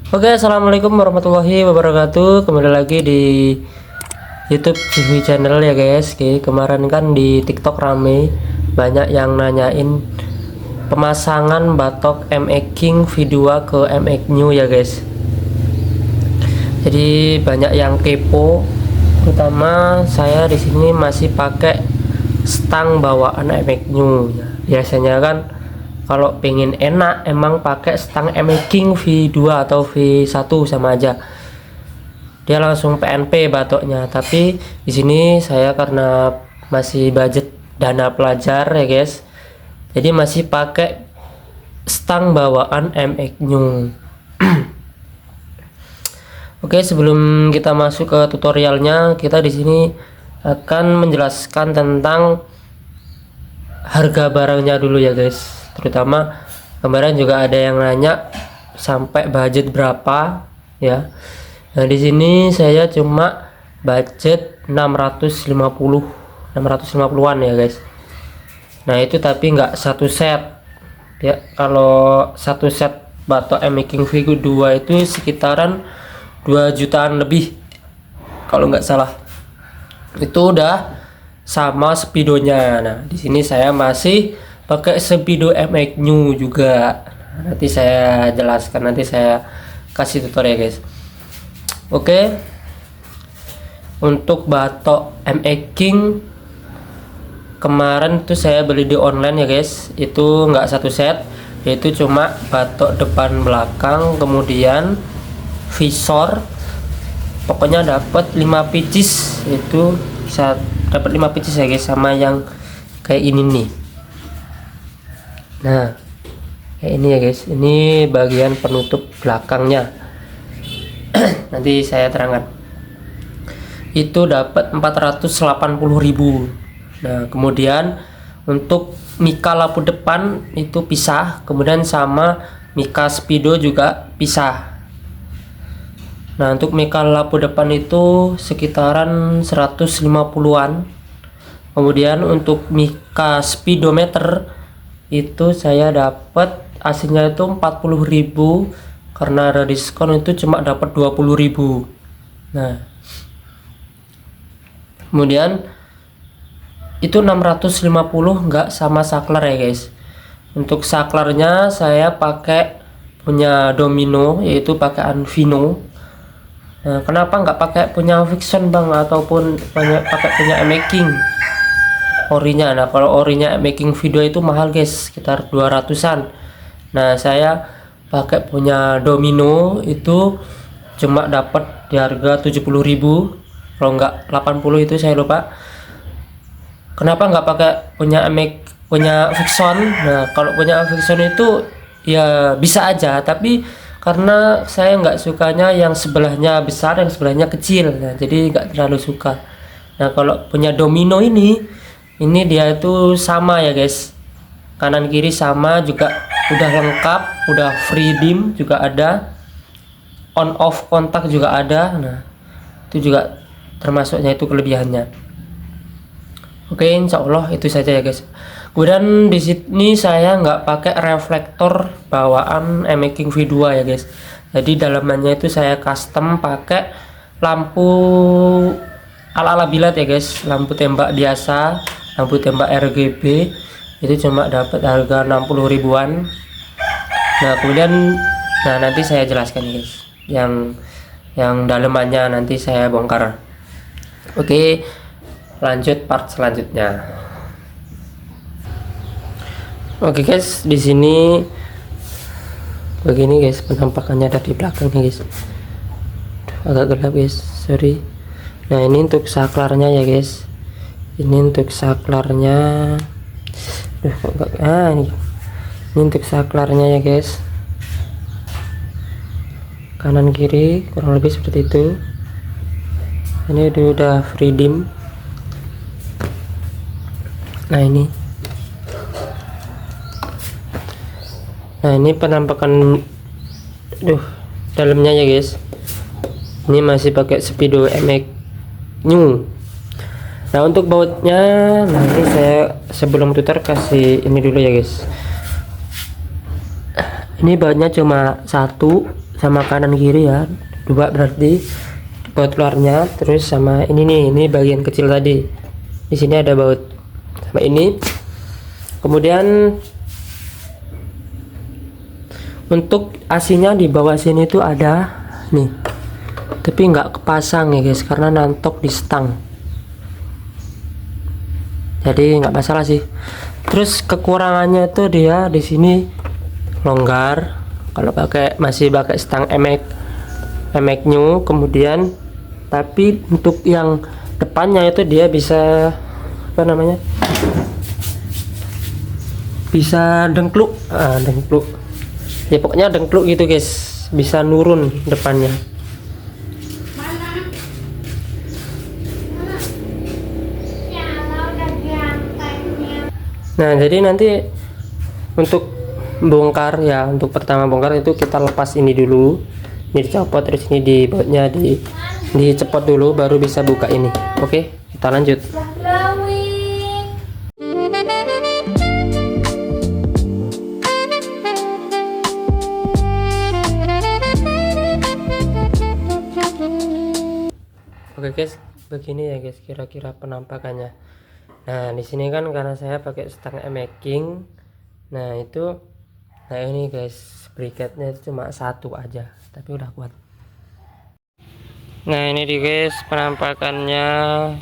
Oke, assalamualaikum warahmatullahi wabarakatuh. Kembali lagi di YouTube TV channel ya guys. Oke, kemarin kan di TikTok rame banyak yang nanyain pemasangan batok MX King V2 ke MX New ya guys. Jadi banyak yang kepo, terutama saya di sini masih pakai stang bawaan MX New. Biasanya kan kalau pengen enak emang pakai stang MX King V2 atau V1 sama aja, dia langsung PNP batoknya. Tapi di sini saya karena masih budget dana pelajar ya guys, jadi masih pakai stang bawaan MX New. Oke, sebelum kita masuk ke tutorialnya, kita di sini akan menjelaskan tentang harga barangnya dulu ya guys. Terutama kemarin juga ada yang nanya sampai budget berapa ya. Nah, di sini saya cuma budget 650-an ya guys. Nah, itu tapi nggak satu set ya. Kalau satu set batok MX King V2 itu sekitaran 2 jutaan lebih kalau nggak salah. Itu udah sama speedonya. Nah, di sini saya masih pakai speedo MX New juga. Nanti saya jelaskan, nanti saya kasih tutorial guys. Oke, untuk batok MX King kemarin tuh saya beli di online ya guys. Itu nggak satu set, yaitu cuma batok depan belakang, kemudian visor, pokoknya dapat 5 pieces. Itu bisa dapat 5 pieces ya guys, sama yang kayak ini nih. Nah, kayak ini ya guys, ini bagian penutup belakangnya. Nanti saya terangkan. Itu dapat 480.000. Nah, kemudian untuk mika lampu depan itu pisah, kemudian sama mika speedo juga pisah. Nah, untuk mika lampu depan itu sekitaran 150-an. Kemudian untuk mika speedometer itu saya dapat aslinya itu 40.000, karena ada diskon itu cuma dapat 20.000. Nah, kemudian itu 650 nggak sama saklar ya guys. Untuk saklarnya saya pakai punya Domino, yaitu pakai Anvino. Nah, kenapa nggak pakai punya Vixen bang, ataupun pakai punya MX King orinya? Nah, kalau orinya MX King V2 itu mahal guys, sekitar 200-an. Nah, saya pakai punya Domino, itu cuma dapat di harga 70.000, kalau nggak 80 itu saya lupa. Kenapa nggak pakai punya punya Vixen? Nah, kalau punya Vixen itu ya bisa aja, tapi karena saya nggak sukanya yang sebelahnya besar, yang sebelahnya kecil. Nah, jadi nggak terlalu suka. Nah, kalau punya Domino ini dia itu sama ya guys, kanan kiri sama, juga udah lengkap, udah free dim juga ada, on off kontak juga ada. Nah, itu juga termasuknya, itu kelebihannya. Oke, insya Allah itu saja ya guys. Kemudian di sini saya nggak pakai reflektor bawaan MX King V2 ya guys. Jadi dalamannya itu saya custom pakai lampu ala-ala bilad ya guys, lampu tembak biasa, lampu tembak RGB. Itu cuma dapat harga 60 ribuan. Nah, kemudian nanti saya jelaskan guys, yang dalamannya nanti saya bongkar. Oke, lanjut part selanjutnya. Oke guys, di sini begini guys penampakannya dari belakangnya guys. Agak gelap guys, sorry. Nah, ini untuk saklarnya ya guys. Ini untuk saklarnya. Ini untuk saklarnya ya guys. Kanan kiri kurang lebih seperti itu. Ini udah free dim. Nah, ini penampakan dalamnya ya guys. Ini masih pakai speedo MX New. Nah, untuk bautnya, nanti saya sebelum tutor kasih ini dulu ya guys. Ini bautnya cuma satu sama kanan kiri ya, dua berarti baut luarnya. Terus sama ini nih, ini bagian kecil tadi, di sini ada baut sama ini. Kemudian untuk asinya di bawah sini tuh ada nih, tapi nggak kepasang ya guys, karena nantok di stang, jadi nggak masalah sih. Terus kekurangannya tuh dia di sini longgar kalau masih pakai stang emek new. Kemudian tapi untuk yang depannya itu dia bisa apa namanya, bisa dengkluk, dengkluk ya, pokoknya dengkluk gitu guys, bisa nurun depannya. Nah jadi nanti untuk bongkar ya, untuk pertama bongkar itu kita lepas ini dulu, ini dicopot, terus ini di bautnya dicepot dulu, baru bisa buka ini. Oke, kita lanjut. Oke guys, begini ya guys kira-kira penampakannya. Nah di sini kan karena saya pakai stang emaking, nah itu, nah ini guys briketnya itu cuma satu aja, tapi udah kuat. Nah ini di guys penampakannya,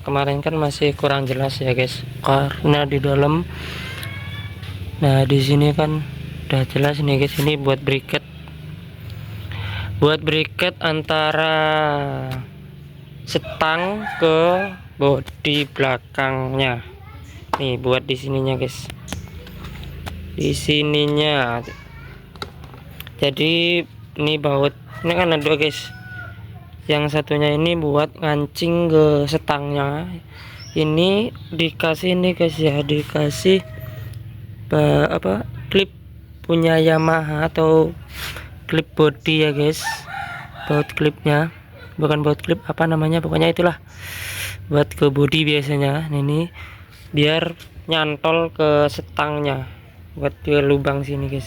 kemarin kan masih kurang jelas ya guys, karena di dalam. Nah di sini kan udah jelas nih guys, ini buat briket antara setang ke bodi belakangnya nih, buat di sininya guys, di sininya. Jadi ini baut ini kan ada dua guys, yang satunya ini buat ngancing ke setangnya, ini dikasih ini guys ya, dikasih klip punya Yamaha atau klip body ya guys, baut klipnya, bukan baut klip apa namanya, pokoknya itulah buat ke body biasanya. Ini biar nyantol ke setangnya, buat di lubang sini guys,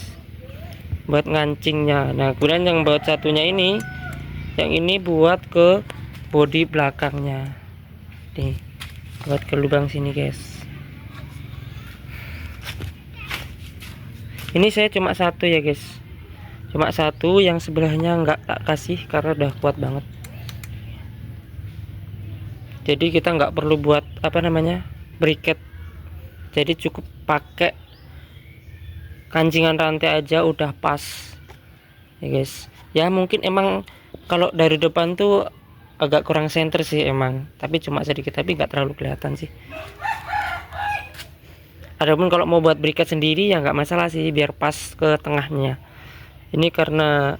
buat ngancingnya. Nah kemudian yang baut satunya ini, yang ini buat ke bodi belakangnya nih, buat ke lubang sini guys. Ini saya cuma satu ya guys, cuma satu, yang sebelahnya nggak tak kasih karena udah kuat banget. Jadi kita nggak perlu buat apa namanya briket, jadi cukup pakai kancingan rantai aja udah pas ya guys. Ya mungkin emang kalau dari depan tuh agak kurang center sih emang, tapi cuma sedikit, tapi nggak terlalu kelihatan sih. Adapun kalau mau buat briket sendiri ya nggak masalah sih, biar pas ke tengahnya. Ini karena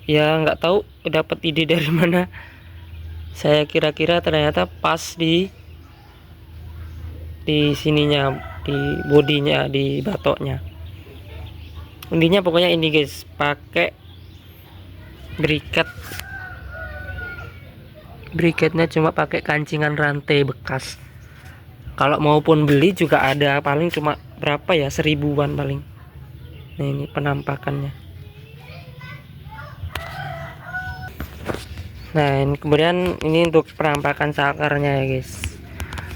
ya nggak tahu dapat ide dari mana, saya kira-kira ternyata pas di sininya, di bodinya, di batoknya. Intinya pokoknya ini guys, pakai briketnya cuma pakai kancingan rantai bekas. Kalau maupun beli juga ada, paling cuma berapa ya, 1000-an paling. Nah ini penampakannya. Nah ini kemudian ini untuk penampakan saklarnya ya guys,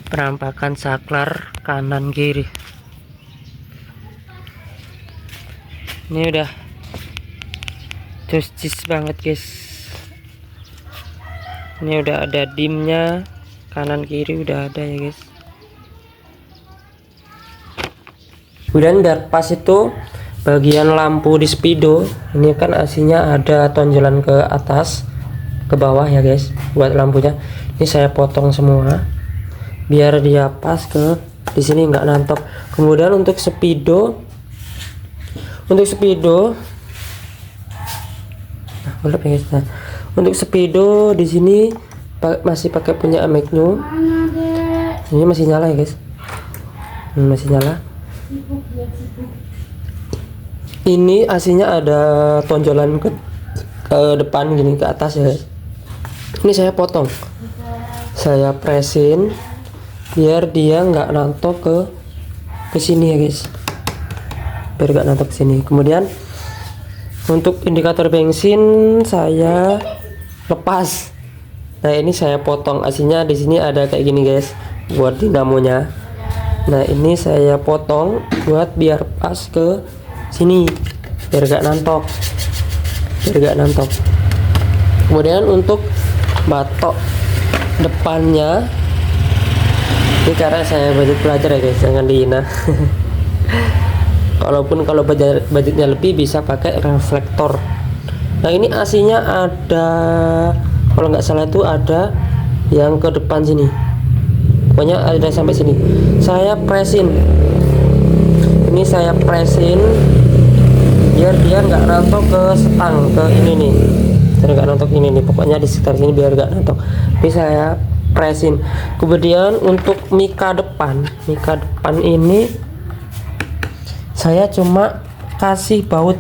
penampakan saklar kanan kiri. Ini udah justice banget guys, ini udah ada dimnya, kanan kiri udah ada ya guys. Kemudian biar pas itu bagian lampu di speedo, ini kan asinya ada tonjolan ke atas ke bawah ya guys, buat lampunya ini saya potong semua biar dia pas ke di sini, nggak nantok. Kemudian untuk speedo nah, untuk speedo di sini masih pakai punya Amegno, ini masih nyala ya guys, ini masih nyala. Ini asinya ada tonjolan ke depan gini, ke atas ya. Ini saya potong, saya presin biar dia nggak nantok ke sini ya guys, biar nggak nantok ke sini. Kemudian Untuk indikator bensin saya lepas. Nah ini saya potong asinya, di sini ada kayak gini guys buat dinamonya. Nah ini saya potong buat biar pas ke sini, biar gak nantok, Kemudian untuk batok depannya ini karena saya budget pelajar ya guys, jangan dihina. Walaupun kalau budgetnya lebih bisa pakai reflektor. Nah ini asinya ada, kalau nggak salah itu ada yang ke depan sini, pokoknya ada sampai sini. Saya presin, ini saya presin biar dia nggak nantok ke setang, ke ini nih, biar nggak nantok ini nih, pokoknya di sekitar sini biar nggak nantok. Ini saya presin. Kemudian untuk mika depan ini saya cuma kasih baut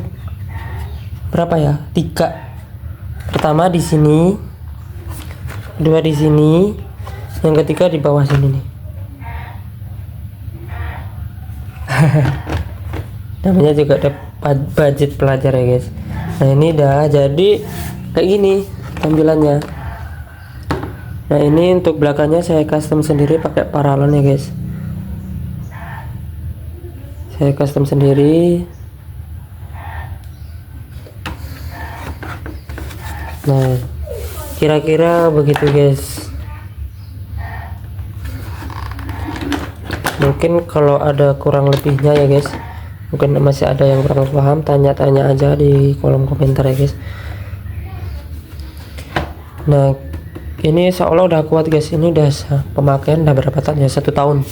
berapa ya, 3. Pertama di sini, 2 di sini, yang ketiga di bawah sini nih. Namanya juga ada budget pelajar ya guys. Nah ini dah jadi kayak gini tampilannya. Nah ini untuk belakangnya saya custom sendiri pakai paralon ya guys, saya custom sendiri. Nah kira-kira begitu guys. Mungkin kalau ada kurang lebihnya ya guys, mungkin masih ada yang kurang paham, tanya-tanya aja di kolom komentar ya guys. Nah ini seolah udah kuat guys, ini udah pemakaian udah berapa tahun ya, 1 tahun,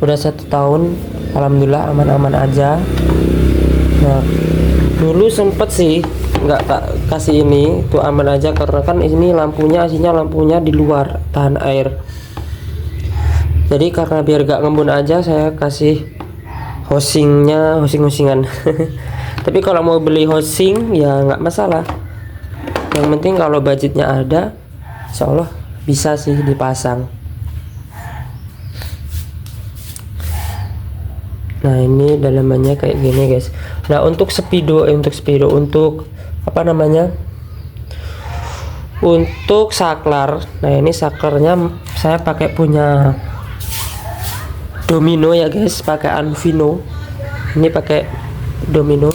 udah 1 tahun, alhamdulillah aman-aman aja. Nah dulu sempet sih nggak tak kasih ini tuh aman aja, karena kan ini lampunya, aslinya lampunya di luar tahan air. Jadi karena biar gak ngembun aja saya kasih hosingan. Tapi kalau mau beli hosing ya nggak masalah, yang penting kalau budgetnya ada, insyaallah bisa sih dipasang. Nah ini dalamannya kayak gini guys. Nah untuk speedo untuk apa namanya, untuk saklar, nah ini saklarnya saya pakai punya Domino ya guys, pakai Anvino. Ini pakai Domino,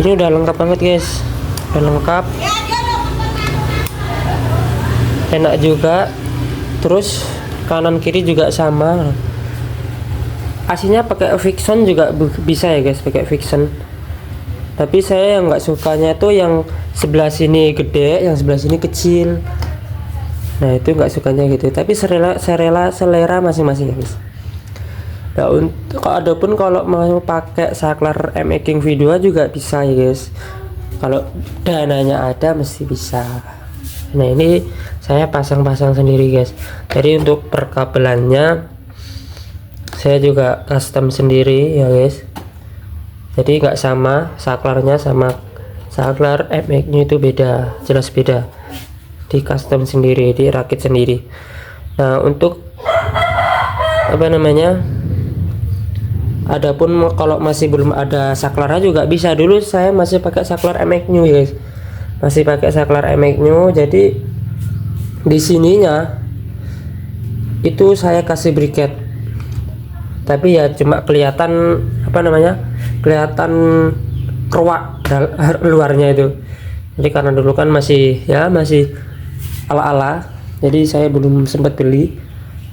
ini udah lengkap banget guys, udah lengkap, enak juga. Terus kanan kiri juga sama. Aslinya pakai Vixen juga bisa ya guys, pakai Vixen. Tapi saya yang nggak sukanya tuh yang sebelah sini gede, yang sebelah sini kecil. Nah itu nggak sukanya gitu. Tapi selera masing-masing ya guys. Nah untuk adapun kalau mau pakai saklar making video juga bisa ya guys. Kalau dananya ada mesti bisa. Nah ini saya pasang-pasang sendiri guys. Jadi untuk perkabelannya saya juga custom sendiri ya guys. Jadi nggak sama saklarnya sama saklar FX-nya itu beda, jelas beda. Di custom sendiri, dirakit sendiri. Nah untuk apa namanya, adapun kalau masih belum ada saklarnya juga bisa. Dulu saya masih pakai saklar MX-nya guys, masih pakai saklar MX-nya. Jadi di sininya itu saya kasih briket, tapi ya cuma kelihatan apa namanya, kelihatan keruak luarnya itu. Jadi karena dulu kan masih ala-ala, jadi saya belum sempat beli,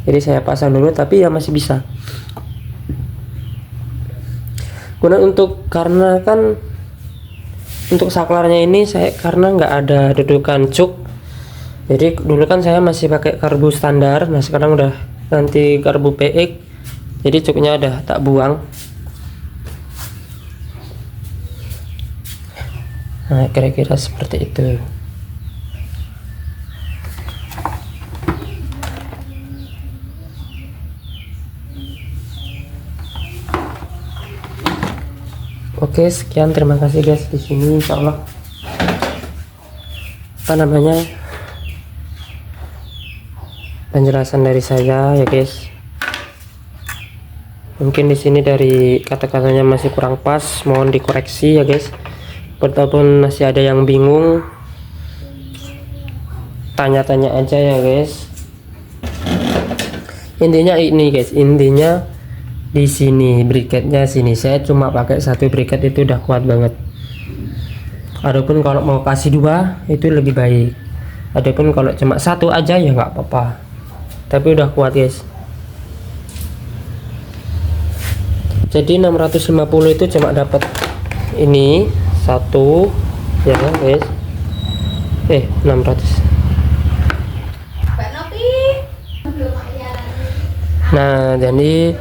jadi saya pasang dulu, tapi ya masih bisa. Karena kan untuk saklarnya ini saya karena nggak ada dudukan cuk, jadi dulu kan saya masih pakai karbu standar. Nah sekarang udah ganti karbu PX, jadi cuknya udah tak buang. Nah kira-kira seperti itu. Oke, sekian, terima kasih guys. Di sini insyaallah apa namanya, penjelasan dari saya ya guys. Mungkin di sini dari kata-katanya masih kurang pas, mohon dikoreksi ya guys. ataupun masih ada yang bingung, tanya-tanya aja ya guys. Intinya ini guys, intinya di sini briketnya sini saya cuma pakai satu briket itu udah kuat banget. Adapun kalau mau kasih dua itu lebih baik. Adapun kalau cuma satu aja ya nggak apa-apa. Tapi udah kuat guys. Jadi 650 itu cuma dapat ini satu ya kan guys. 600. Nah, jadi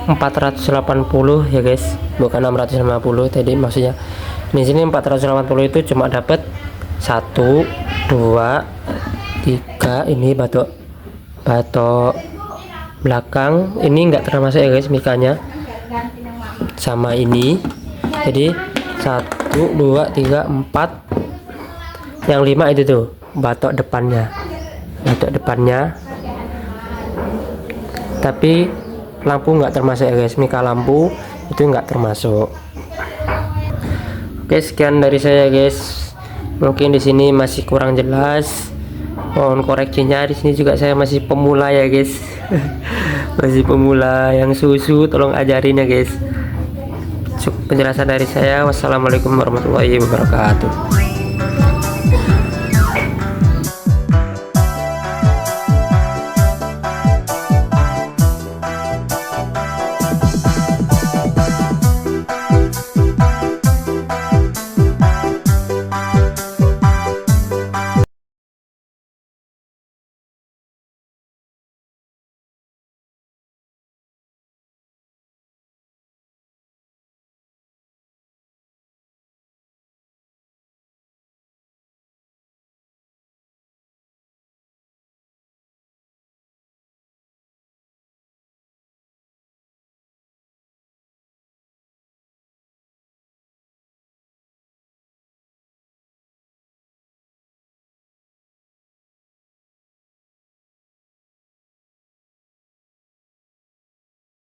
480 ya guys, bukan 650 tadi maksudnya. Di sini 480 itu cuma dapat 1 2 3 ini batok belakang ini enggak termasuk ya guys mikanya sama ini. Jadi 1 2 3 4 yang 5 itu tuh batok depannya, tapi lampu nggak termasuk ya guys, mika lampu itu nggak termasuk. Oke, sekian dari saya guys, mungkin di sini masih kurang jelas, mohon koreksinya. Di sini juga saya masih pemula ya guys. Masih pemula, yang susu tolong ajarin ya guys. Cukup penjelasan dari saya. Wassalamualaikum warahmatullahi wabarakatuh.